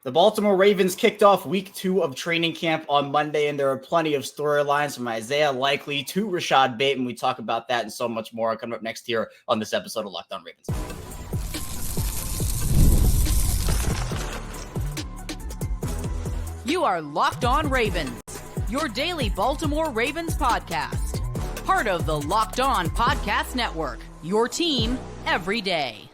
The Baltimore Ravens kicked off week 2 of training camp on Monday, and there are plenty of storylines from Isaiah Likely to Rashod Bateman. We talk about that and so much more coming up next here on this episode of Locked On Ravens. You are Locked On Ravens, your daily Baltimore Ravens podcast. Part of the Locked On Podcast Network, your team every day.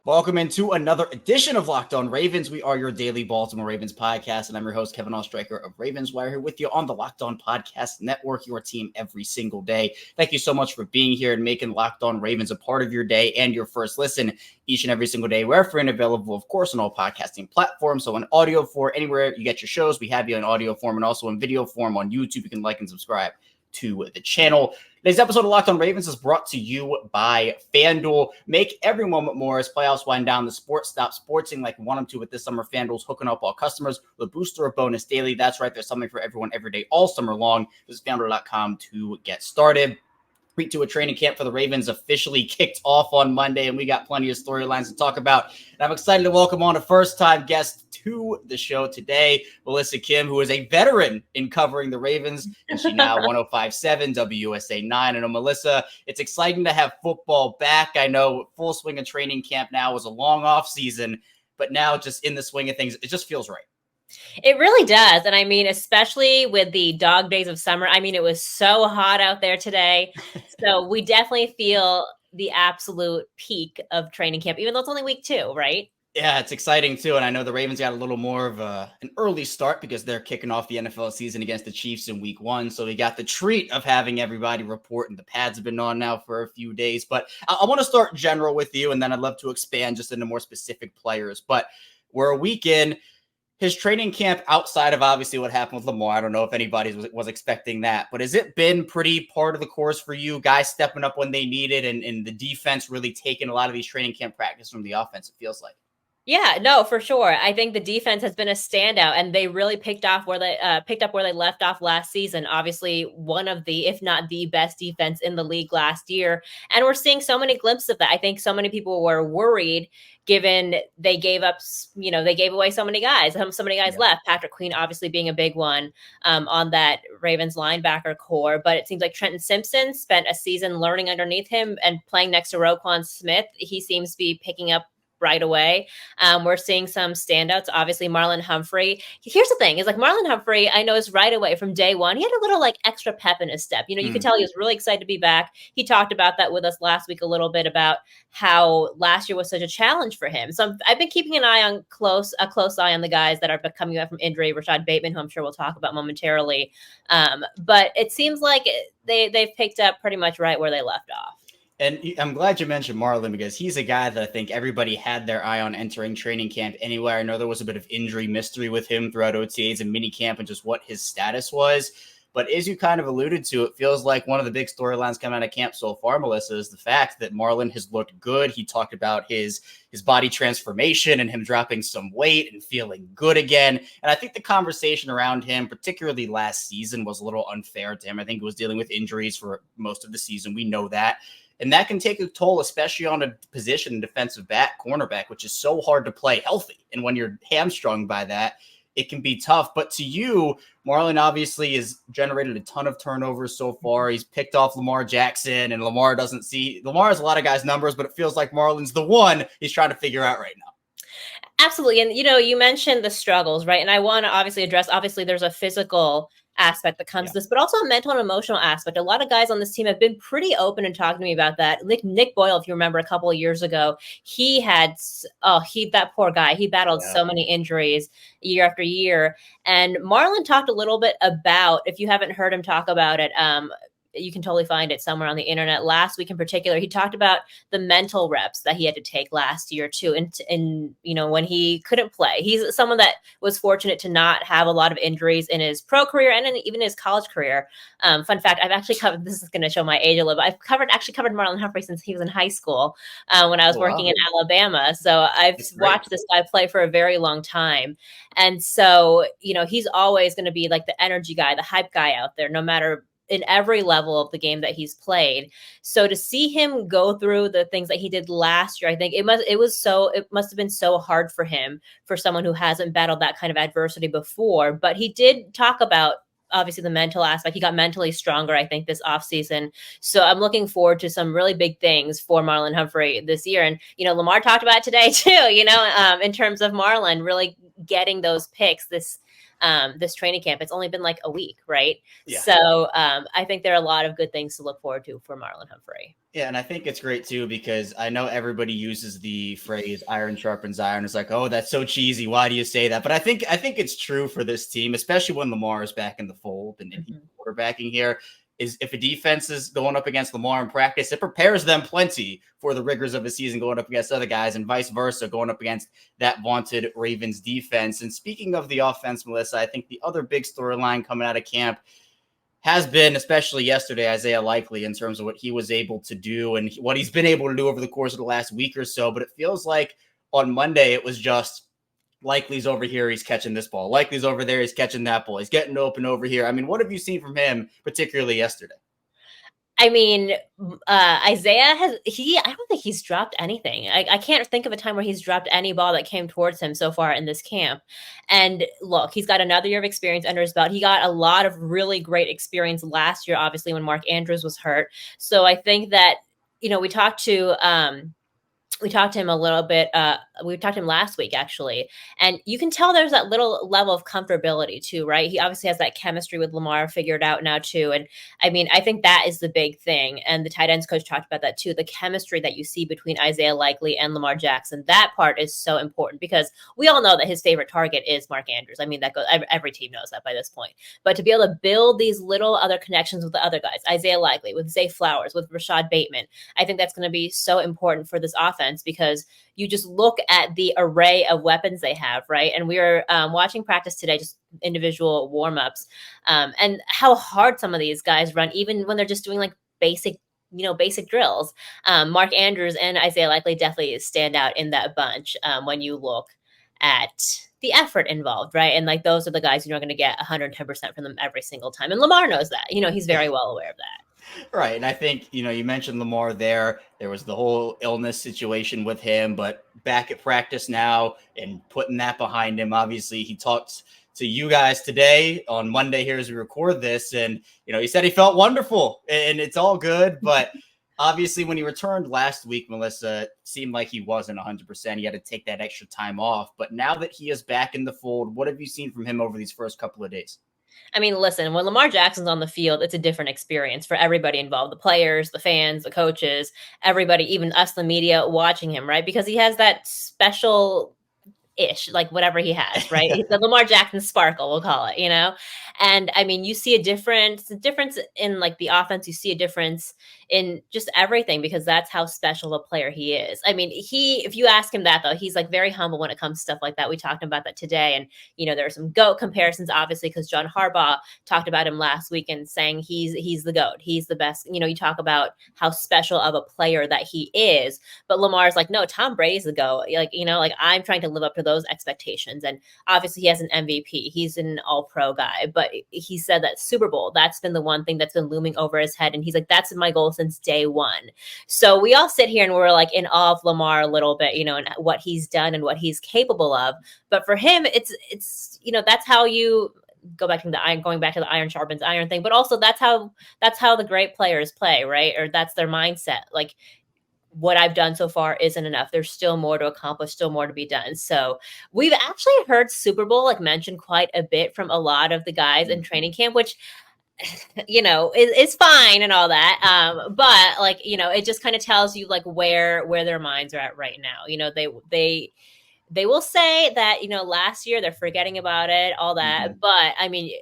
Welcome into another edition of Locked On Ravens. We are your daily Baltimore Ravens podcast, and I'm your host, Kevin Oestreicher of Ravens Wire, here with you on the Locked On Podcast Network, your team every single day. Thank you so much for being here and making Locked On Ravens a part of your day and your first listen each and every single day, wherever and available, of course, on all podcasting platforms. So in audio form, anywhere you get your shows, we have you in audio form and also in video form on YouTube. You can like and subscribe to the channel. Today's episode of Locked On Ravens is brought to you by FanDuel. Make every moment more as playoffs wind down. The sport stops sportsing like we want them to with this summer. FanDuel's hooking up all customers with a booster or bonus daily. That's right. There's something for everyone every day, all summer long. Visit FanDuel.com to get started. Week 2 of training camp for the Ravens officially kicked off on Monday, and we got plenty of storylines to talk about. And I'm excited to welcome on a first-time guest to the show today, Melissa Kim, who is a veteran in covering the Ravens, and she now 105.7 WUSA 9. I know, Melissa, it's exciting to have football back. I know full swing of training camp now was a long off season, but now just in the swing of things, it just feels right. It really does. And I mean, especially with the dog days of summer, I mean, it was so hot out there today. So we definitely feel the absolute peak of training camp, even though it's only week 2, right? Yeah, it's exciting too. And I know the Ravens got a little more of an early start because they're kicking off the NFL season against the Chiefs in week 1. So we got the treat of having everybody report, and the pads have been on now for a few days. But I want to start general with you, and then I'd love to expand just into more specific players. But we're a week in. His training camp, outside of obviously what happened with Lamar, I don't know if anybody was expecting that, but has it been pretty part of the course for you, guys stepping up when they need it, and the defense really taking a lot of these training camp practice from the offense, it feels like? Yeah, no, for sure. I think the defense has been a standout, and they really picked up where they left off last season. Obviously, one of the, if not the best defense in the league last year. And we're seeing so many glimpses of that. I think so many people were worried given they gave away so many guys. So many guys left. Patrick Queen obviously being a big one on that Ravens linebacker core. But it seems like Trenton Simpson spent a season learning underneath him and playing next to Roquan Smith. He seems to be picking up right away. We're seeing some standouts. Obviously, Marlon Humphrey. Here's the thing: is like Marlon Humphrey, I know is right away from day one. He had a little like extra pep in his step. You could tell he was really excited to be back. He talked about that with us last week a little bit about how last year was such a challenge for him. So I've been keeping an eye on a close eye on the guys that are coming back from injury. Rashod Bateman, who I'm sure we'll talk about momentarily. But it seems like they've picked up pretty much right where they left off. And I'm glad you mentioned Marlon, because he's a guy that I think everybody had their eye on entering training camp anyway. I know there was a bit of injury mystery with him throughout OTAs and minicamp and just what his status was. But as you kind of alluded to, it feels like one of the big storylines coming out of camp so far, Melissa, is the fact that Marlon has looked good. He talked about his body transformation and him dropping some weight and feeling good again. And I think the conversation around him, particularly last season, was a little unfair to him. I think he was dealing with injuries for most of the season. We know that. And that can take a toll, especially on a position, defensive back, cornerback, which is so hard to play healthy. And when you're hamstrung by that, it can be tough. But to you, Marlon obviously has generated a ton of turnovers so far. He's picked off Lamar Jackson, and Lamar has a lot of guys' numbers, but it feels like Marlon's the one he's trying to figure out right now. Absolutely. And, you mentioned the struggles, right? And I want to obviously address, there's a physical aspect that comes to this, but also a mental and emotional aspect. A lot of guys on this team have been pretty open and talking to me about that. Nick Boyle, if you remember a couple of years ago, that poor guy, he battled so many injuries year after year. And Marlon talked a little bit about, if you haven't heard him talk about it, you can totally find it somewhere on the internet. Last week in particular, he talked about the mental reps that he had to take last year too. And when he couldn't play, he's someone that was fortunate to not have a lot of injuries in his pro career and even his college career. Fun fact, I've actually covered, this is going to show my age a little bit. I've covered Marlon Humphrey since he was in high school when I was working in Alabama. So I've watched this guy play for a very long time. And so, he's always going to be like the energy guy, the hype guy out there, no matter in every level of the game that he's played. So to see him go through the things that he did last year, I think it must have been so hard for him, for someone who hasn't battled that kind of adversity before. But he did talk about obviously the mental aspect. He got mentally stronger, I think, this offseason. So I'm looking forward to some really big things for Marlon Humphrey this year. And, Lamar talked about it today too, in terms of Marlon really getting those picks this training camp. It's only been like a week, right? Yeah. So I think there are a lot of good things to look forward to for Marlon Humphrey. Yeah, and I think it's great too, because I know everybody uses the phrase iron sharpens iron. It's like, oh, that's so cheesy. Why do you say that? But I think it's true for this team, especially when Lamar is back in the fold and he's quarterbacking here. Is if a defense is going up against Lamar in practice, it prepares them plenty for the rigors of the season going up against other guys, and vice versa, going up against that vaunted Ravens defense. And speaking of the offense, Melissa, I think the other big storyline coming out of camp has been, especially yesterday, Isaiah Likely, in terms of what he was able to do and what he's been able to do over the course of the last week or so. But it feels like on Monday, it was just Likely's over here, he's catching this ball. Likely's over there, he's catching that ball. He's getting open over here. I mean, what have you seen from him, particularly yesterday? I mean, Isaiah I don't think he's dropped anything. I can't think of a time where he's dropped any ball that came towards him so far in this camp. And look, he's got another year of experience under his belt. He got a lot of really great experience last year, obviously, when Mark Andrews was hurt. So I think that, we talked to him a little bit. We talked to him last week, actually. And you can tell there's that little level of comfortability too, right? He obviously has that chemistry with Lamar figured out now too. And I mean, I think that is the big thing. And the tight ends coach talked about that too. The chemistry that you see between Isaiah Likely and Lamar Jackson, that part is so important, because we all know that his favorite target is Mark Andrews. I mean, that goes, every team knows that by this point. But to be able to build these little other connections with the other guys, Isaiah Likely, with Zay Flowers, with Rashod Bateman, I think that's going to be so important for this offense, because you just look at the array of weapons they have, right? And we were watching practice today, just individual warm-ups, and how hard some of these guys run, even when they're just doing like basic drills. Mark Andrews and Isaiah Likely definitely stand out in that bunch when you look at the effort involved, right? And like, those are the guys you're not going to get 110% from them every single time. And Lamar knows that. He's very well aware of that. Right. And I think, you mentioned Lamar there. There was the whole illness situation with him, but back at practice now and putting that behind him. Obviously, he talked to you guys today on Monday here as we record this. And, he said he felt wonderful and it's all good. But obviously, when he returned last week, Melissa, it seemed like he wasn't 100%. He had to take that extra time off. But now that he is back in the fold, what have you seen from him over these first couple of days? I mean, listen, when Lamar Jackson's on the field, it's a different experience for everybody involved, the players, the fans, the coaches, everybody, even us, the media, watching him, right? Because he has that special like whatever he has, right? The Lamar Jackson sparkle, we'll call it, And I mean, you see a difference in like the offense. You see a difference in just everything, because that's how special a player he is. I mean, if you ask him that though, he's like very humble when it comes to stuff like that. We talked about that today. And, there are some GOAT comparisons, obviously, because John Harbaugh talked about him last week and saying he's the GOAT. He's the best. You talk about how special of a player that he is, but Lamar's like, no, Tom Brady's the GOAT. Like I'm trying to live up to those expectations. And obviously he has an MVP. He's an all-pro guy, but he said that Super Bowl, that's been the one thing that's been looming over his head. And he's like, that's my goal since day one. So we all sit here and we're like in awe of Lamar a little bit, and what he's done and what he's capable of. But for him, it's that's how you go back to going back to the iron sharpens iron thing, but also that's how the great players play, right? Or that's their mindset. Like, what I've done so far isn't enough. There's still more to accomplish, still more to be done. So we've actually heard Super Bowl mentioned quite a bit from a lot of the guys in training camp, which, is fine and all that. But it just kind of tells you where their minds are at right now. They will say that, last year they're forgetting about it, all that. Mm-hmm. But I mean,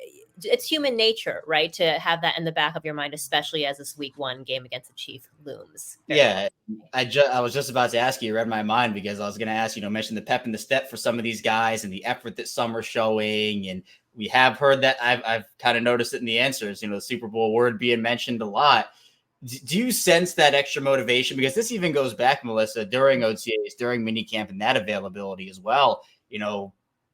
it's human nature, right? To have that in the back of your mind, especially as this week 1 game against the Chiefs looms. Yeah. I was just about to ask you read my mind, because I was going to ask, mention the pep in the step for some of these guys and the effort that some are showing. And we have heard that. I've kind of noticed it in the answers, the Super Bowl word being mentioned a lot. Do you sense that extra motivation? Because this even goes back, Melissa, during OTAs, during minicamp, and that availability as well.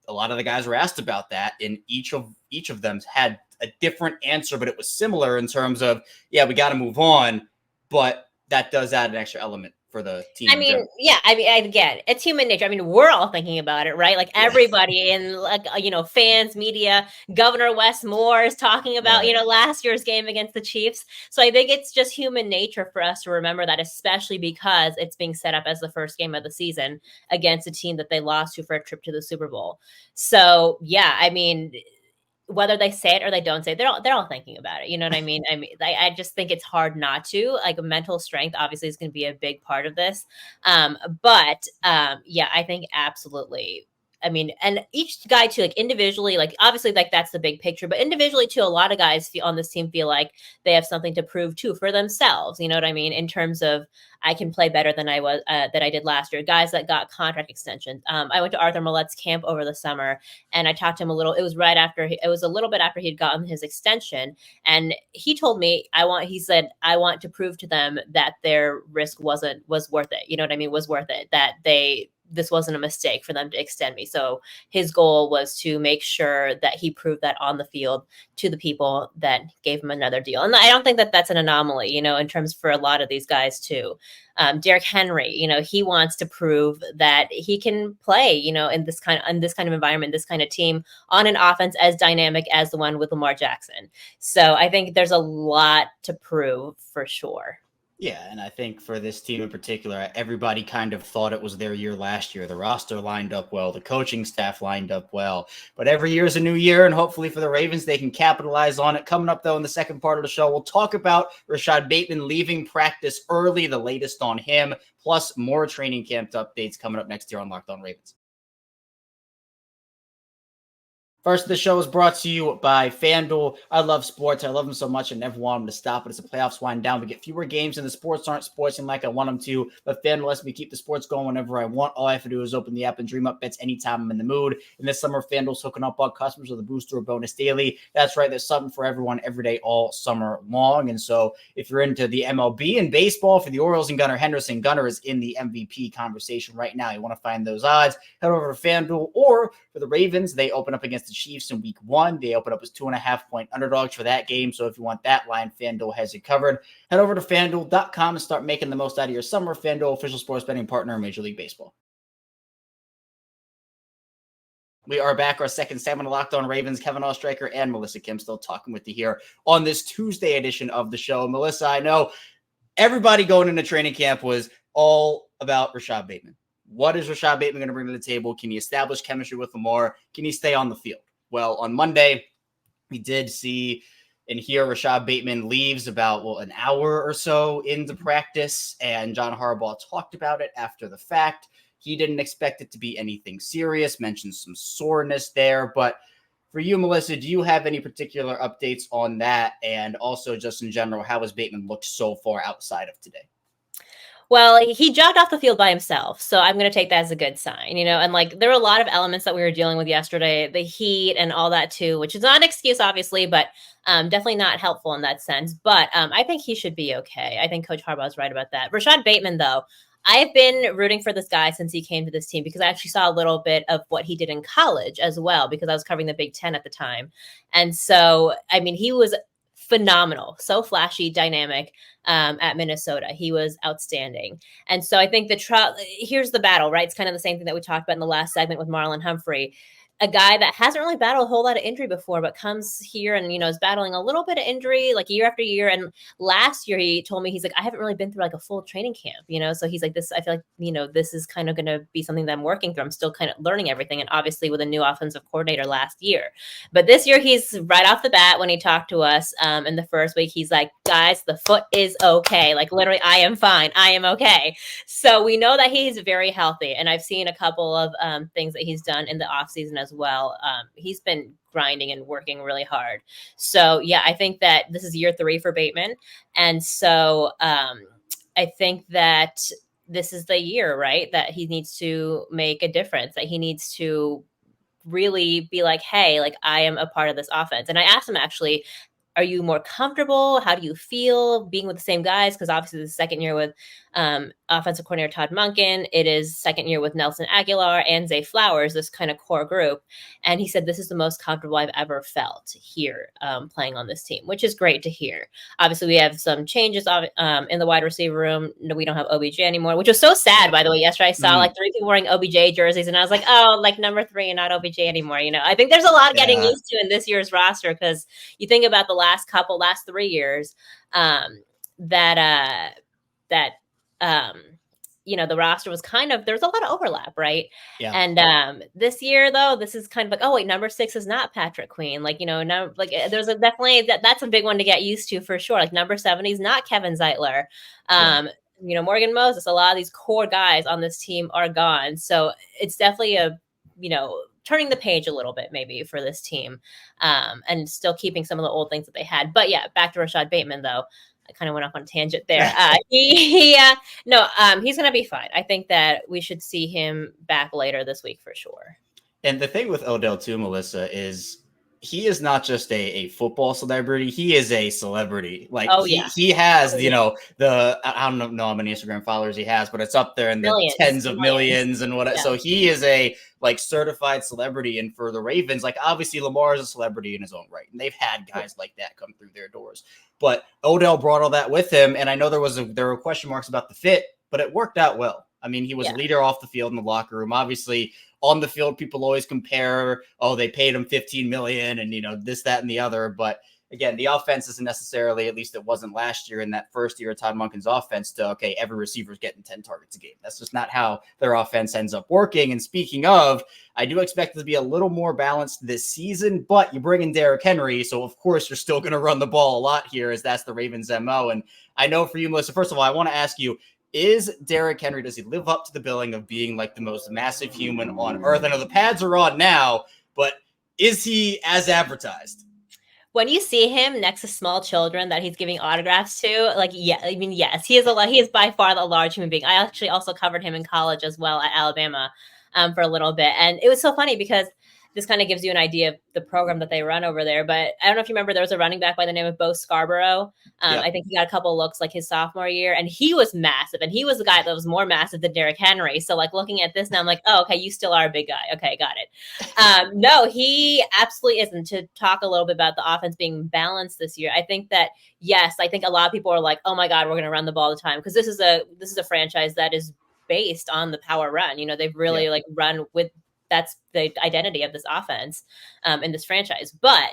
A lot of the guys were asked about that, and each of them had a different answer, but it was similar in terms of, yeah, we got to move on, but that does add an extra element for the team. Again, it's human nature. I mean, we're all thinking about it, right? Like everybody in fans, media, Governor Wes Moore is talking about, last year's game against the Chiefs. So I think it's just human nature for us to remember that, especially because it's being set up as the first game of the season against a team that they lost to for a trip to the Super Bowl. So yeah, I mean, whether they say it or they don't say it, they're all thinking about it. You know what I mean? I just think it's hard not to. Like, mental strength obviously is going to be a big part of this. Yeah, I think absolutely. I mean, and each guy too, like individually, like obviously, like that's the big picture, but individually too, a lot of guys on this team feel like they have something to prove too for themselves. You know what I mean? In terms of, I can play better than I did last year. Guys that got contract extensions. I went to Arthur Millette's camp over the summer, and I talked to him a little. It was a little bit after he'd gotten his extension, and he told me, he said, I want to prove to them that their risk was worth it. You know what I mean? Was worth it. That this wasn't a mistake for them to extend me. So his goal was to make sure that he proved that on the field to the people that gave him another deal. And I don't think that that's an anomaly, in terms for a lot of these guys too. Derrick Henry, he wants to prove that he can play, in this kind of environment, this kind of team, on an offense as dynamic as the one with Lamar Jackson. So I think there's a lot to prove for sure. Yeah, and I think for this team in particular, everybody kind of thought it was their year last year. The roster lined up well, the coaching staff lined up well, but every year is a new year, and hopefully for the Ravens, they can capitalize on it. Coming up, though, in the second part of the show, we'll talk about Rashod Bateman leaving practice early, the latest on him, plus more training camp updates coming up next year on Locked On Ravens. First, the show is brought to you by FanDuel. I love sports. I love them so much. I never want them to stop, but as the playoffs wind down, we get fewer games and the sports aren't sportsing like I want them to. But FanDuel lets me keep the sports going whenever I want. All I have to do is open the app and dream up bets anytime I'm in the mood. And this summer, FanDuel's hooking up all customers with a booster or bonus daily. That's right. There's something for everyone every day, all summer long. And so if you're into the MLB and baseball for the Orioles and Gunnar Henderson, Gunnar is in the MVP conversation right now. You want to find those odds, head over to FanDuel. Or for the Ravens, they open up against the Chiefs in week 1. They open up as 2.5-point underdogs for that game. So if you want that line, FanDuel has you covered. Head over to FanDuel.com and start making the most out of your summer. FanDuel, official sports betting partner of Major League Baseball. We are back, our second segment of Locked On Ravens. Kevin Oestreicher and Melissa Kim still talking with you here on this Tuesday edition of the show. Melissa, I know everybody going into training camp was all about Rashod Bateman. What is Rashod Bateman going to bring to the table? Can he establish chemistry with Lamar? Can he stay on the field? Well, on Monday, we did see and hear Rashod Bateman leaves about, an hour or so into practice, and John Harbaugh talked about it after the fact. He didn't expect it to be anything serious, mentioned some soreness there. But for you, Melissa, do you have any particular updates on that? And also just in general, how has Bateman looked so far outside of today? Well, he jogged off the field by himself, so I'm going to take that as a good sign, and like there were a lot of elements that we were dealing with yesterday, the heat and all that too, which is not an excuse, obviously, but definitely not helpful in that sense. But I think he should be okay. I think Coach Harbaugh is right about that. Rashod Bateman, though, I've been rooting for this guy since he came to this team because I actually saw a little bit of what he did in college as well, because I was covering the Big Ten at the time. And so, I mean, he was phenomenal, so flashy, dynamic at Minnesota. He was outstanding. And so I think here's the battle, right? It's kind of the same thing that we talked about in the last segment with Marlon Humphrey. A guy that hasn't really battled a whole lot of injury before, but comes here and, is battling a little bit of injury like year after year. And last year he told me, he's like, I haven't really been through like a full training camp, so he's like, this, I feel like, this is kind of going to be something that I'm working through. I'm still kind of learning everything. And obviously with a new offensive coordinator last year, but this year he's right off the bat when he talked to us in the first week, he's like, guys, the foot is okay. Like literally, I am fine. I am okay. So we know that he's very healthy. And I've seen a couple of things that he's done in the offseason as well. He's been grinding and working really hard. So yeah, I think that this is year 3 for Bateman. And so I think that this is the year, right, that he needs to make a difference, that he needs to really be like, hey, like I am a part of this offense. And I asked him actually, are you more comfortable? How do you feel being with the same guys? Because obviously the second year with offensive coordinator Todd Monken. It is second year with Nelson Aguilar and Zay Flowers, this kind of core group. And he said, this is the most comfortable I've ever felt here playing on this team, which is great to hear. Obviously, we have some changes in the wide receiver room. No, we don't have OBJ anymore, which was so sad, by the way. Yesterday, I saw like 3 people wearing OBJ jerseys, and I was like, oh, like number 3 and not OBJ anymore. I think there's a lot of getting used to in this year's roster, because you think about the last 3 years the roster was kind of, there's a lot of overlap, right? Yeah. And this year, though, this is kind of like, oh wait, number 6 is not Patrick Queen. Like, now, like there's definitely that's a big one to get used to for sure. Like number 70 is not Kevin Zeitler. Morgan Moses, a lot of these core guys on this team are gone. So it's definitely turning the page a little bit maybe for this team, and still keeping some of the old things that they had. But yeah, back to Rashod Bateman though. I kind of went off on a tangent there. He's going to be fine. I think that we should see him back later this week for sure. And the thing with Odell too, Melissa, is he is not just a football celebrity. He is a celebrity. Like he has, I don't know how many Instagram followers he has, but it's up there in the tens of millions and what. Yeah. So he is a certified celebrity. And for the Ravens, obviously Lamar is a celebrity in his own right. And they've had guys like that come through their doors. But Odell brought all that with him. And I know there were question marks about the fit, but it worked out well. I mean, he was a leader off the field in the locker room. Obviously, on the field, people always compare, they paid him $15 million and, this, that, and the other. But again, the offense isn't necessarily, at least it wasn't last year in that first year of Todd Monken's offense, every receiver's getting 10 targets a game. That's just not how their offense ends up working. And speaking of, I do expect it to be a little more balanced this season, but you bring in Derrick Henry. So of course you're still going to run the ball a lot here, as that's the Ravens MO. And I know for you, Melissa, first of all, I want to ask you, is Derrick Henry, does he live up to the billing of being the most massive human on earth? I know the pads are on now, but is he as advertised? When you see him next to small children that he's giving autographs to, yes, he is by far the large human being. I actually also covered him in college as well at Alabama for a little bit. And it was so funny because this kind of gives you an idea of the program that they run over there. But I don't know if you remember, there was a running back by the name of Bo Scarborough. I think he got a couple of looks his sophomore year, and he was massive. And he was the guy that was more massive than Derrick Henry. So looking at this now, I'm like, oh, okay, you still are a big guy. Okay, got it. No, he absolutely isn't. To talk a little bit about the offense being balanced this year, I think that, yes, I think a lot of people are like, oh my God, we're going to run the ball all the time. Because this is a franchise that is based on the power run. They've really run with, that's the identity of this offense in this franchise. But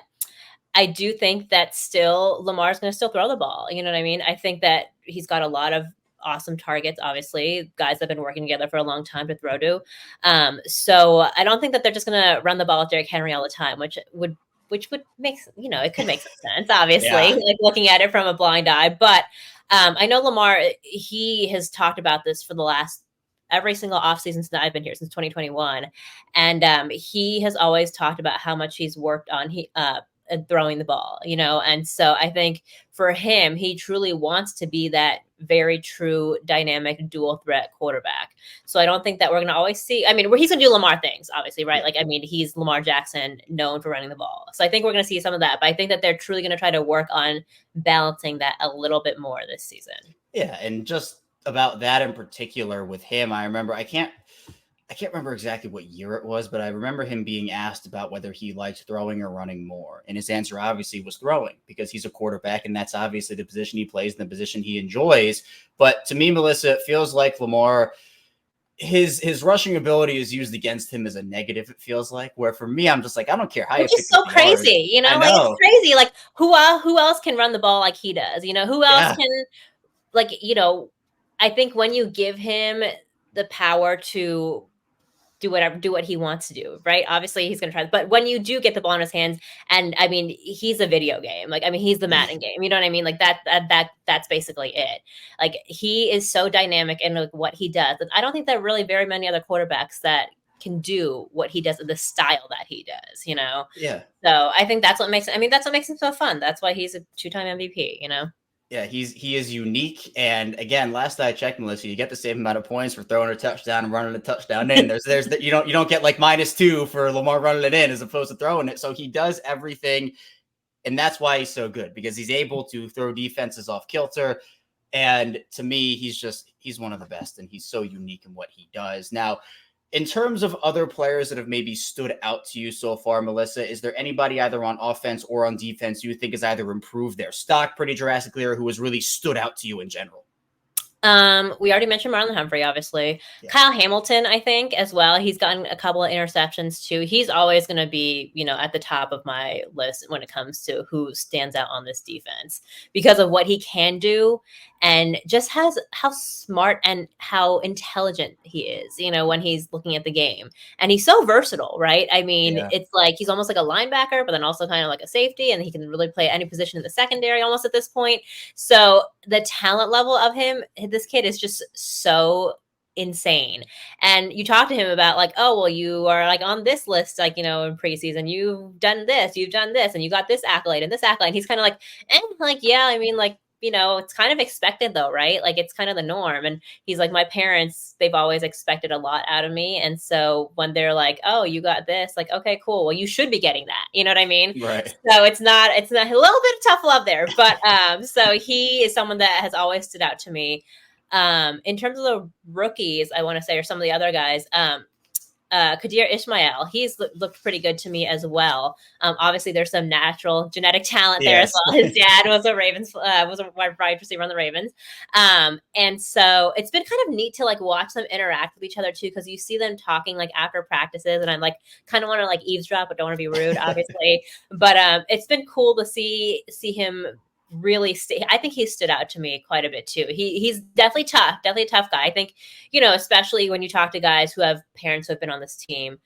I do think that still Lamar's going to still throw the ball. You know what I mean? I think that he's got a lot of awesome targets, obviously, guys that have been working together for a long time to throw to. So I don't think that they're just going to run the ball with Derrick Henry all the time, which would make, it could make some sense, obviously, looking at it from a blind eye. But I know Lamar, he has talked about this for the last every single offseason since I've been here, since 2021. And he has always talked about how much he's worked on throwing the ball, And so I think for him, he truly wants to be that very true, dynamic, dual threat quarterback. So I don't think that we're going to always see, he's going to do Lamar things, obviously, right? He's Lamar Jackson, known for running the ball. So I think we're going to see some of that, but I think that they're truly going to try to work on balancing that a little bit more this season. Yeah. And just about that in particular with him, I remember, I can't remember exactly what year it was, but I remember him being asked about whether he liked throwing or running more. And his answer obviously was throwing, because he's a quarterback and that's obviously the position he plays and the position he enjoys. But to me, Melissa, it feels like Lamar, his rushing ability is used against him as a negative, it feels like, where for me, I'm just I don't care how you pick is so crazy, it's crazy. Who else can run the ball like he does? Who else can, I think when you give him the power to do what he wants to do, right? Obviously he's going to try, but when you do get the ball in his hands, and he's a video game. He's the Madden game. You know what I mean? That's basically it. He is so dynamic in what he does. And I don't think there are really very many other quarterbacks that can do what he does in the style that he does, Yeah. So I think that's what makes him so fun. That's why he's a 2-time MVP, Yeah, he is unique. And again, last I checked, Melissa, you get the same amount of points for throwing a touchdown and running a touchdown in. There's you don't get -2 for Lamar running it in as opposed to throwing it. So he does everything, and that's why he's so good, because he's able to throw defenses off kilter. And to me, he's one of the best, and he's so unique in what he does. Now, in terms of other players that have maybe stood out to you so far, Melissa, is there anybody either on offense or on defense you think has either improved their stock pretty drastically or who has really stood out to you in general? We already mentioned Marlon Humphrey, obviously. Yeah. Kyle Hamilton, I think, as well. He's gotten a couple of interceptions too. He's always going to be, at the top of my list when it comes to who stands out on this defense because of what he can do and just how smart and how intelligent he is, when he's looking at the game. And he's so versatile, right? I mean, It's like he's almost like a linebacker, but then also kind of like a safety, and he can really play any position in the secondary almost at this point. So the talent level of him, this kid is just so insane. And you talk to him about like, oh, well, you are like on this list, like, in preseason, you've done this, and you got this accolade and this accolade. And he's kind of like, yeah, I mean, like, it's kind of expected though, right? Like it's kind of the norm. And he's like, my parents, they've always expected a lot out of me. And so when they're like, oh, you got this, like, okay, cool. Well, you should be getting that. You know what I mean? Right. So it's not a little bit of tough love there, but so he is someone that has always stood out to me. In terms of the rookies, I want to say, or some of the other guys, Kadir Ismail, he's looked pretty good to me as well. Obviously, there's some natural genetic talent there as well. His dad was a wide receiver on the Ravens, and so it's been kind of neat to like watch them interact with each other too, because you see them talking like after practices, and I'm like kind of want to like eavesdrop, but don't want to be rude, obviously. But it's been cool to see him. Really I think he stood out to me quite a bit too. He's definitely a tough guy. I think, especially when you talk to guys who have parents who have been on this team,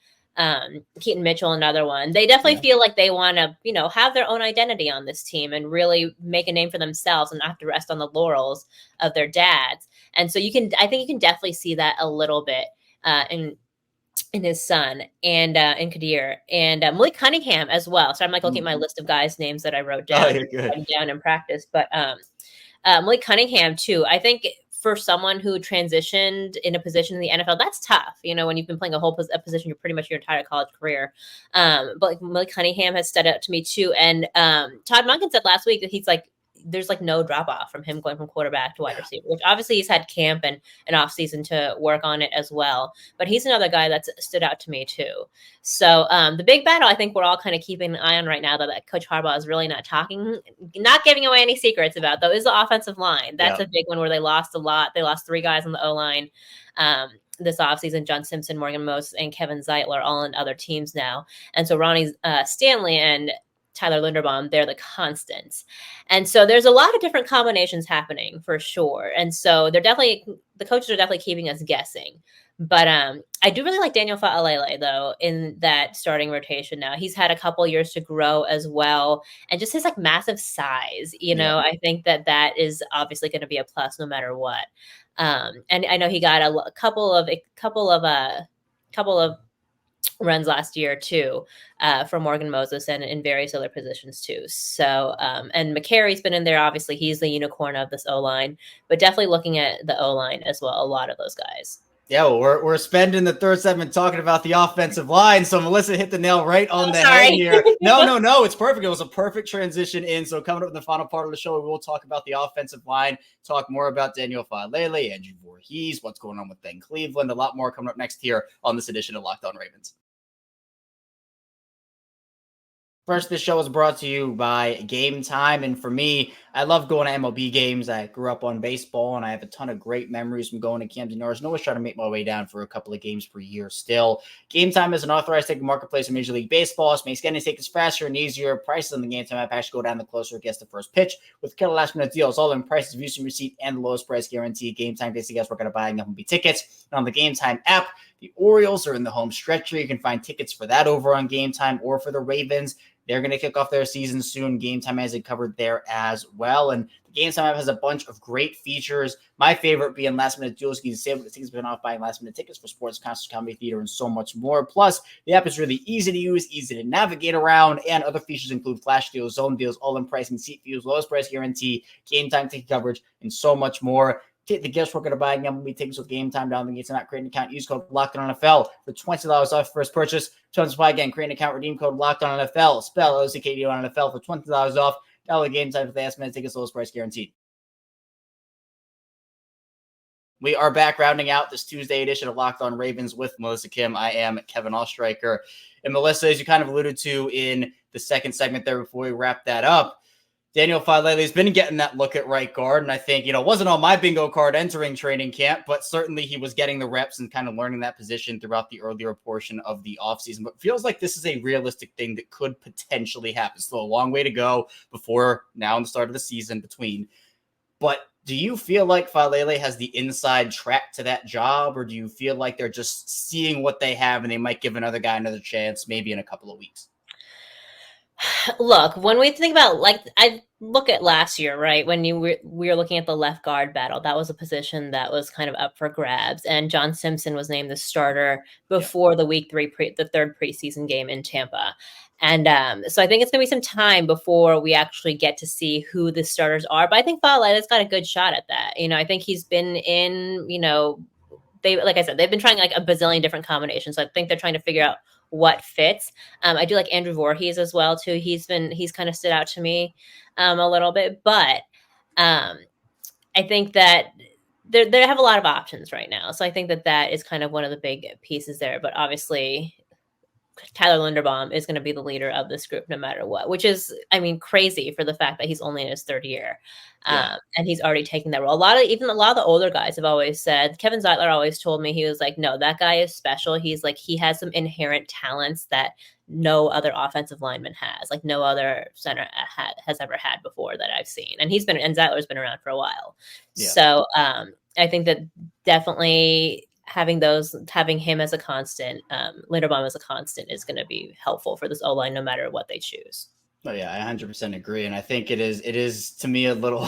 Keaton Mitchell, another one, they definitely feel like they want to, have their own identity on this team and really make a name for themselves and not have to rest on the laurels of their dads. And so I think you can definitely see that a little bit, in his son and in Kadir and Malik Cunningham as well. So I'm like looking at my list of guys' names that I wrote down, in practice. But Malik Cunningham too. I think for someone who transitioned in a position in the NFL, that's tough. When you've been playing a position, you're pretty much your entire college career. But like Malik Cunningham has stood out to me too. And Todd Monken said last week that he's like, there's like no drop off from him going from quarterback to wide receiver, which obviously he's had camp and an off season to work on it as well. But he's another guy that's stood out to me too. So the big battle I think we're all kind of keeping an eye on right now that Coach Harbaugh is really not giving away any secrets about, though, is the offensive line. That's a big one where they lost a lot. They lost 3 guys on the O-line this offseason. John Simpson, Morgan Moses, and Kevin Zeitler all on other teams now. And so Ronnie Stanley and Tyler Linderbaum, they're the constants. And so there's a lot of different combinations happening for sure. And so the coaches are definitely keeping us guessing. But I do really like Daniel Fa'alele, though, in that starting rotation now. He's had a couple years to grow as well. And just his like massive size, I think that is obviously going to be a plus no matter what. And I know he got a couple of runs last year too, from Morgan Moses and in various other positions too. So, and McCary's been in there. Obviously, he's the unicorn of this O-line, but definitely looking at the O-line as well. A lot of those guys. Yeah, well, we're spending the third segment talking about the offensive line. So Melissa hit the nail right on the head here. No, it's perfect. It was a perfect transition in. So coming up in the final part of the show, we will talk about the offensive line, talk more about Daniel Fa'alele, Andrew Voorhees, what's going on with Ben Cleveland, a lot more coming up next here on this edition of Locked On Ravens. First, this show is brought to you by Gametime. And for me, I love going to MLB games. I grew up on baseball, and I have a ton of great memories from going to Camden Yards. And always try to make my way down for a couple of games per year still. Gametime is an authorized ticket marketplace in Major League Baseball. It makes getting tickets faster and easier. Prices on the Gametime app actually go down the closer it gets the first pitch. With killer last-minute deals, all in prices, views from receipt, and the lowest price guarantee. Gametime basically guys working on buying MLB tickets. And on the Gametime app, the Orioles are in the home stretch here. You can find tickets for that over on Gametime, or for the Ravens. They're going to kick off their season soon. Gametime has it covered there as well. And the Gametime app has a bunch of great features. My favorite being last-minute deals. You can save the tickets, but off buying last-minute tickets for sports, concerts, comedy, theater, and so much more. Plus, the app is really easy to use, easy to navigate around, and other features include flash deals, zone deals, all-in pricing, seat views, lowest price guarantee, Gametime ticket coverage, and so much more. Take the guesswork of buying MLB tickets with Gametime. Down the gates and not create an account. Use code LOCKEDONNFL for $20 off first purchase. Terms apply again. Create an account. Redeem code LOCKEDONNFL. Spell LOCKEDONNFL for $20 off. Download Gametime for the last minute tickets. Lowest price guaranteed. We are back rounding out this Tuesday edition of Locked On Ravens with Melissa Kim. I am Kevin Ostreicher. And Melissa, as you kind of alluded to in the second segment there before we wrap that up, Daniel Falele has been getting that look at right guard. And I think, it wasn't on my bingo card entering training camp, but certainly he was getting the reps and kind of learning that position throughout the earlier portion of the offseason. But it feels like this is a realistic thing that could potentially happen. Still a long way to go before now and the start of the season between. But do you feel like Falele has the inside track to that job, or do you feel like they're just seeing what they have and they might give another guy another chance maybe in a couple of weeks? Look, when we think about, I look at last year, right? When we were looking at the left guard battle, that was a position that was kind of up for grabs. And John Simpson was named the starter before the the third preseason game in Tampa. And so I think it's going to be some time before we actually get to see who the starters are. But I think Falele's got a good shot at that. I think he's been in, like I said, they've been trying like a bazillion different combinations. So I think they're trying to figure out what fits. I do like Andrew Voorhees as well too. He's kind of stood out to me a little bit, but I think that they have a lot of options right now. So I think that is kind of one of the big pieces there. But obviously, Tyler Linderbaum is going to be the leader of this group no matter what, which is, crazy for the fact that he's only in his third year. And he's already taking that role. A lot of the older guys have always said, Kevin Zeitler always told me, he was like, no, that guy is special. He's like, he has some inherent talents that no other offensive lineman has, like no other center has ever had before that I've seen. And Zeitler's been around for a while. Yeah. So I think that definitely having him as a constant, Linderbaum as a constant is going to be helpful for this O-line no matter what they choose. Oh yeah, I 100% agree. And I think it is to me a little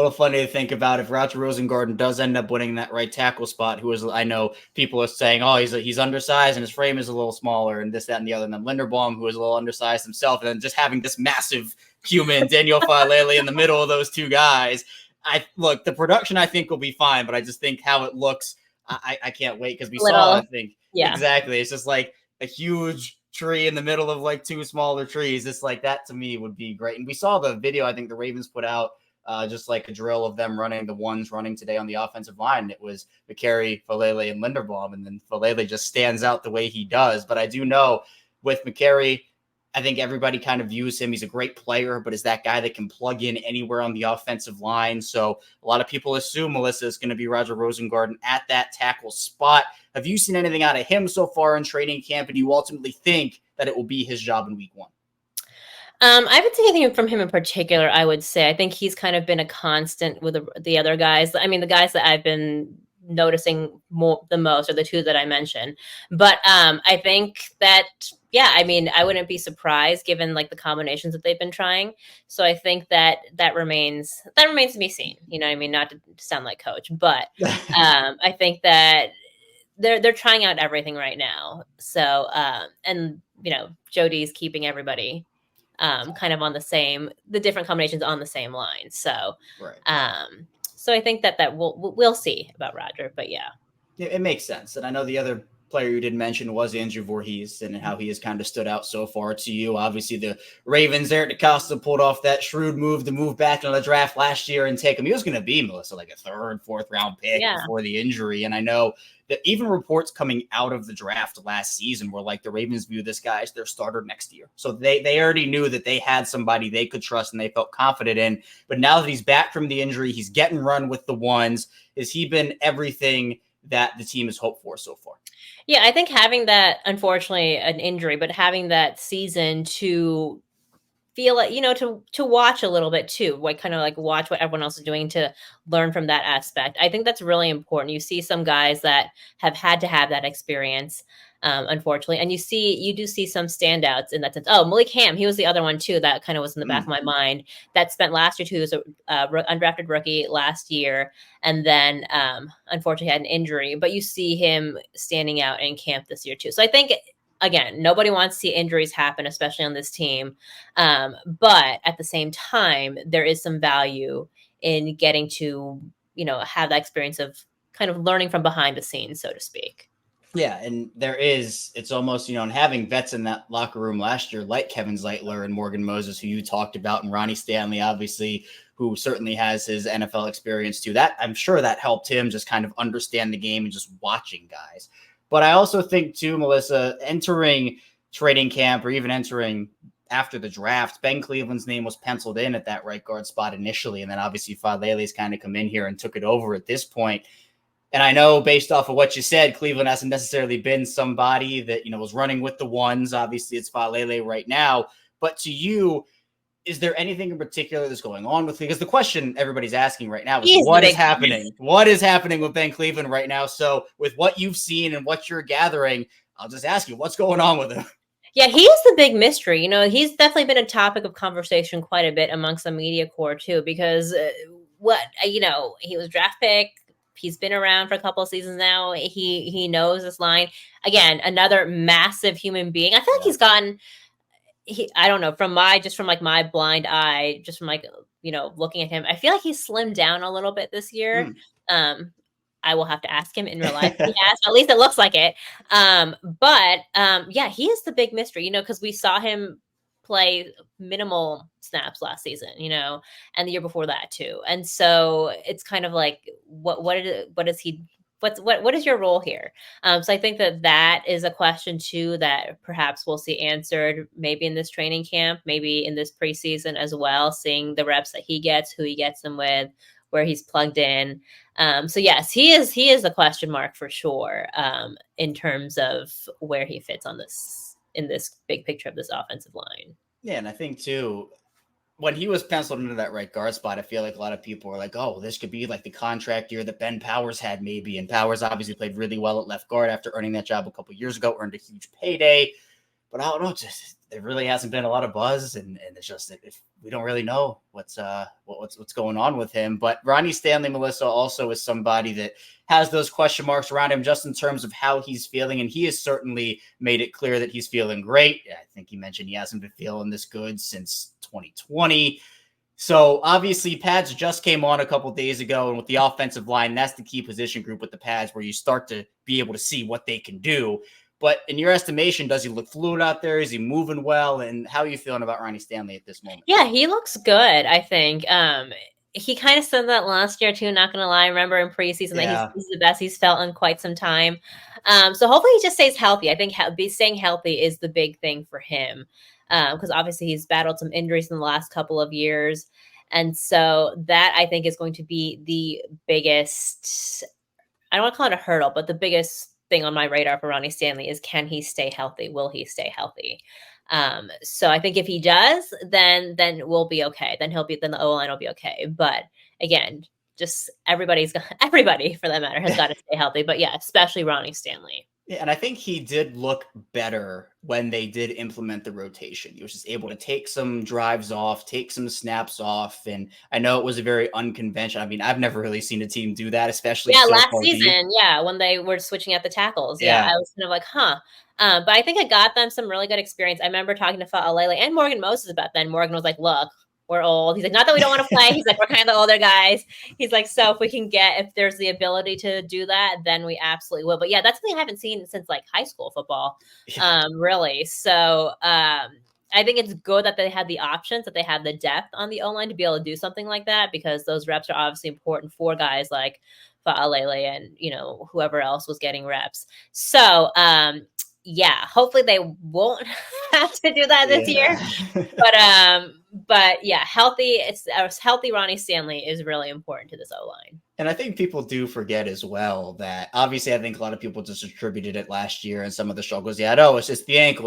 funny to think about if Roger Rosengarten does end up winning that right tackle spot, I know people are saying, oh, he's undersized and his frame is a little smaller and this, that, and the other. And then Linderbaum, who is a little undersized himself, and then just having this massive human, Daniel Falele, in the middle of those two guys. The production I think will be fine, but I just think how it looks, I can't wait because we saw, I think, exactly. It's just like a huge tree in the middle of like two smaller trees. It's like that to me would be great. And we saw the video I think the Ravens put out, just like a drill of them running today on the offensive line. It was McCary, Falele, and Linderbaum, and then Falele just stands out the way he does. But I do know with McCary, I think everybody kind of views him. He's a great player, but is that guy that can plug in anywhere on the offensive line. So a lot of people assume Melissa is going to be Roger Rosengarten at that tackle spot. Have you seen anything out of him so far in training camp? And do you ultimately think that it will be his job in week one? I haven't seen anything from him in particular, I would say. I think he's kind of been a constant with the other guys. The guys that I've been noticing the most are the two that I mentioned. But I think that, I wouldn't be surprised given like the combinations that they've been trying. So I think that remains to be seen. Not to sound like coach, but I think that they're trying out everything right now. So Jody's keeping everybody kind of on the different combinations on the same line. So right. So I think that we'll see about Roger, but yeah, it makes sense. And I know the other player you didn't mention was Andrew Voorhees and how he has kind of stood out so far to you. Obviously, the Ravens, Eric DeCosta pulled off that shrewd move to move back into the draft last year and take him. He was going to be, Melissa, like a third, fourth round pick before the injury. And I know that even reports coming out of the draft last season were like the Ravens view this guy as their starter next year. So they already knew that they had somebody they could trust and they felt confident in. But now that he's back from the injury, he's getting run with the ones. Has he been everything that the team has hoped for so far? Yeah, I think having that, unfortunately, an injury, but having that season to feel like, to watch a little bit too, like kind of like watch what everyone else is doing to learn from that aspect. I think that's really important. You see some guys that have had to have that experience, unfortunately, and you do see some standouts in that sense. Oh, Malik Ham, he was the other one too that kind of was in the back of my mind that spent last year too. He was an undrafted rookie last year, and then unfortunately had an injury. But you see him standing out in camp this year too. So I think, again, nobody wants to see injuries happen, especially on this team. But at the same time, there is some value in getting to, have that experience of kind of learning from behind the scenes, so to speak. Yeah, and it's almost, and having vets in that locker room last year, like Kevin Zeitler and Morgan Moses, who you talked about, and Ronnie Stanley, obviously, who certainly has his NFL experience too. That I'm sure that helped him just kind of understand the game and just watching guys. But I also think too, Melissa, entering training camp or even entering after the draft, Ben Cleveland's name was penciled in at that right guard spot initially. And then obviously Falele's kind of come in here and took it over at this point. And I know based off of what you said, Cleveland hasn't necessarily been somebody that, was running with the ones. Obviously, it's Falele right now. But to you, is there anything in particular that's going on with, because the question everybody's asking right now is what is happening? What is happening with Ben Cleveland right now? So with what you've seen and what you're gathering, I'll just ask you, what's going on with him? Yeah, he is the big mystery. He's definitely been a topic of conversation quite a bit amongst the media corps too, because he was draft pick. He's been around for a couple of seasons now. He knows this line. Again, another massive human being. I feel like he's gotten, I don't know, from my blind eye, just from looking at him, I feel like he's slimmed down a little bit this year. I will have to ask him in real life. He has, at least it looks like it. Yeah, he is the big mystery, because we saw him play minimal snaps last season, and the year before that too. And so it's kind of like, what is your role here? So I think that is a question too that perhaps we'll see answered maybe in this training camp, maybe in this preseason as well, seeing the reps that he gets, who he gets them with, where he's plugged in. So yes, he is a question mark for sure, in terms of where he fits in this big picture of this offensive line. Yeah, and I think too, when he was penciled into that right guard spot, I feel like a lot of people were like, oh, this could be like the contract year that Ben Powers had maybe. And Powers obviously played really well at left guard after earning that job a couple years ago, earned a huge payday. But I don't know, there really hasn't been a lot of buzz, and it's just that if we don't really know what's going on with him. But Ronnie Stanley, Melissa, also is somebody that has those question marks around him just in terms of how he's feeling, and he has certainly made it clear that he's feeling great. I think he mentioned he hasn't been feeling this good since 2020. So obviously pads just came on a couple days ago, and with the offensive line, that's the key position group with the pads where you start to be able to see what they can do. But in your estimation, does he look fluid out there? Is he moving well? And how are you feeling about Ronnie Stanley at this moment? Yeah, he looks good, I think. He kind of said that last year too, not going to lie. I remember in preseason that he's the best he's felt in quite some time. So hopefully he just stays healthy. I think staying healthy is the big thing for him, because obviously he's battled some injuries in the last couple of years. And so that, I think, is going to be the biggest, I don't want to call it a hurdle, but the biggest thing on my radar for Ronnie Stanley is, can he stay healthy? Will he stay healthy? So I think if he does, then we'll be okay. Then the O-line will be okay. But again, just everybody for that matter has got to stay healthy. But yeah, especially Ronnie Stanley. Yeah, and I think he did look better when they did implement the rotation. He was just able to take some drives off, take some snaps off. And I know it was a very unconventional. I mean, I've never really seen a team do that, especially last season. Yeah, when they were switching out the tackles. Yeah, I was kind of like, huh. But I think I got them some really good experience. I remember talking to Fa'alele and Morgan Moses about that. And Morgan was like, look, we're old. He's like, not that we don't want to play. He's like, we're kind of the older guys. He's like, so if there's the ability to do that, then we absolutely will. But yeah, that's something I haven't seen since like high school football, really. So I think it's good that they had the options, that they had the depth on the O-line to be able to do something like that, because those reps are obviously important for guys like Fa'alele and, whoever else was getting reps. So, yeah, hopefully they won't have to do that this year. But yeah, healthy Ronnie Stanley is really important to this O-line. And I think people do forget as well that obviously I think a lot of people just attributed it last year and some of the struggles he had. Oh, it's just the ankle.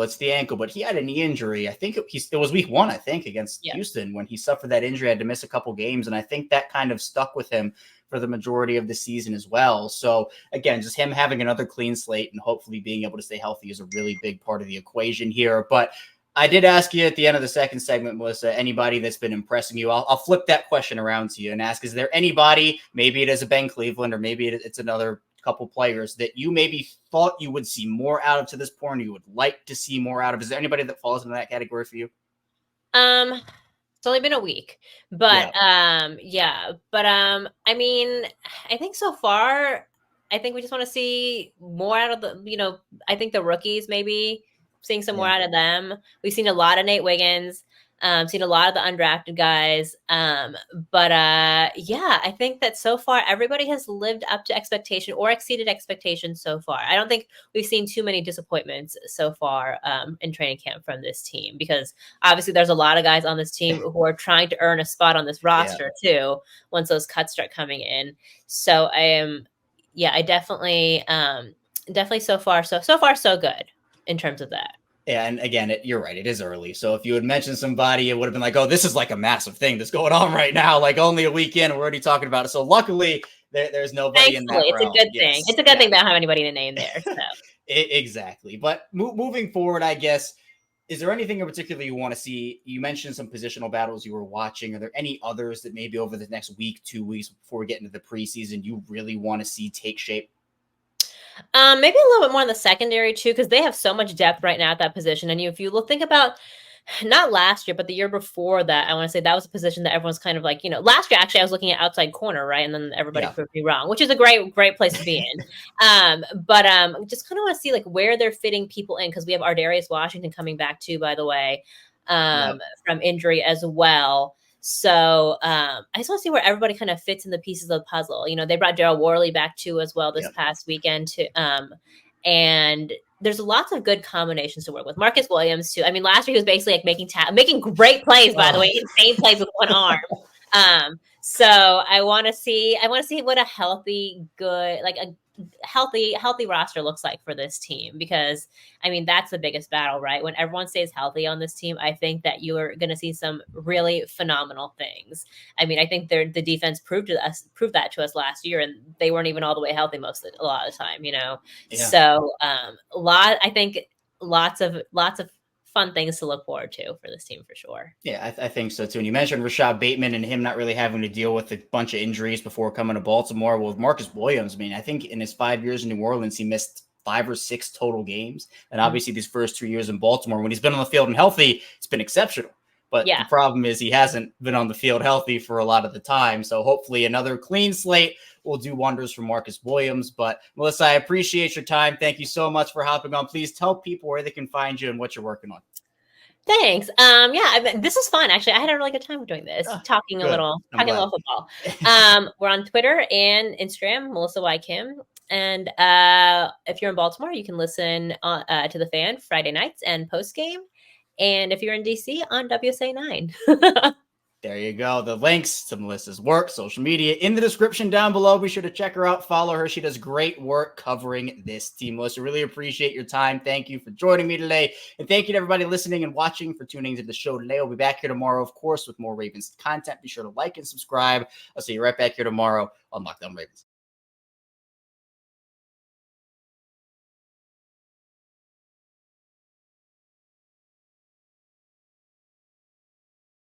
But he had a knee injury. I think it was week 1, I think, against Houston when he suffered that injury, had to miss a couple games. And I think that kind of stuck with him for the majority of the season as well. So again, just him having another clean slate and hopefully being able to stay healthy is a really big part of the equation here. But I did ask you at the end of the second segment, Melissa, anybody that's been impressing you. I'll flip that question around to you and ask, is there anybody, maybe it is a Ben Cleveland or maybe it's another couple players that you maybe thought you would see more out of to this point, or you would like to see more out of? Is there anybody that falls into that category for you? It's only been a week, but I mean, I think so far I think we just want to see more out of the, I think the rookies, maybe seeing some more out of them. We've seen a lot of Nate Wiggins, seen a lot of the undrafted guys. But I think that so far everybody has lived up to expectation or exceeded expectations so far. I don't think we've seen too many disappointments so far in training camp from this team, because obviously there's a lot of guys on this team who are trying to earn a spot on this roster too, once those cuts start coming in. So I definitely so far so good in terms of that. Yeah, and again, you're right. It is early. So if you had mentioned somebody, it would have been like, oh, this is like a massive thing that's going on right now. Like only a weekend, we're already talking about it. So luckily, there's nobody in that it's realm. A good thing. It's a good thing they don't have anybody to name there. So. Exactly. But moving forward, I guess, is there anything in particular you want to see? You mentioned some positional battles you were watching. Are there any others that maybe over the next week, 2 weeks before we get into the preseason, you really want to see take shape? Maybe a little bit more in the secondary too, because they have so much depth right now at that position. And if you think about not last year, but the year before that, I want to say that was a position that everyone's kind of like, last year, actually, I was looking at outside corner, right? And then everybody proved me wrong, which is a great place to be in. But just kind of want to see like where they're fitting people in, because we have Ardarius Washington coming back too, by the way, from injury as well. So I just want to see where everybody kind of fits in the pieces of the puzzle. They brought Daryl Worley back too as well this past weekend too. And there's lots of good combinations to work with. Marcus Williams too. I mean, last year he was basically like making great plays, by the way, insane plays with one arm. So I want to see what a healthy, good, like a healthy roster looks like for this team, because I mean, that's the biggest battle, right? When everyone stays healthy on this team, I think that you are going to see some really phenomenal things. I mean, I think the defense proved that to us last year, and they weren't even all the way healthy a lot of the time, So I think lots of fun things to look forward to for this team for sure. Yeah, I think so too. And you mentioned Rashod Bateman and him not really having to deal with a bunch of injuries before coming to Baltimore. Well, with Marcus Williams, I mean, I think in his 5 years in New Orleans, he missed 5 or 6 total games. And obviously these first 2 years in Baltimore, when he's been on the field and healthy, it's been exceptional. But the problem is he hasn't been on the field healthy for a lot of the time. So hopefully another clean slate will do wonders for Marcus Williams. But Melissa, I appreciate your time. Thank you so much for hopping on. Please tell people where they can find you and what you're working on. Thanks. This is fun. Actually, I had a really good time doing this, talking a little football. We're on Twitter and Instagram, Melissa Y. Kim. And if you're in Baltimore, you can listen to The Fan Friday nights and post game. And if you're in DC, on WSA 9. There you go. The links to Melissa's work, social media in the description down below. Be sure to check her out. Follow her. She does great work covering this team. Melissa, really appreciate your time. Thank you for joining me today. And thank you to everybody listening and watching for tuning into the show today. We'll be back here tomorrow, of course, with more Ravens content. Be sure to like and subscribe. I'll see you right back here tomorrow on Locked On Ravens.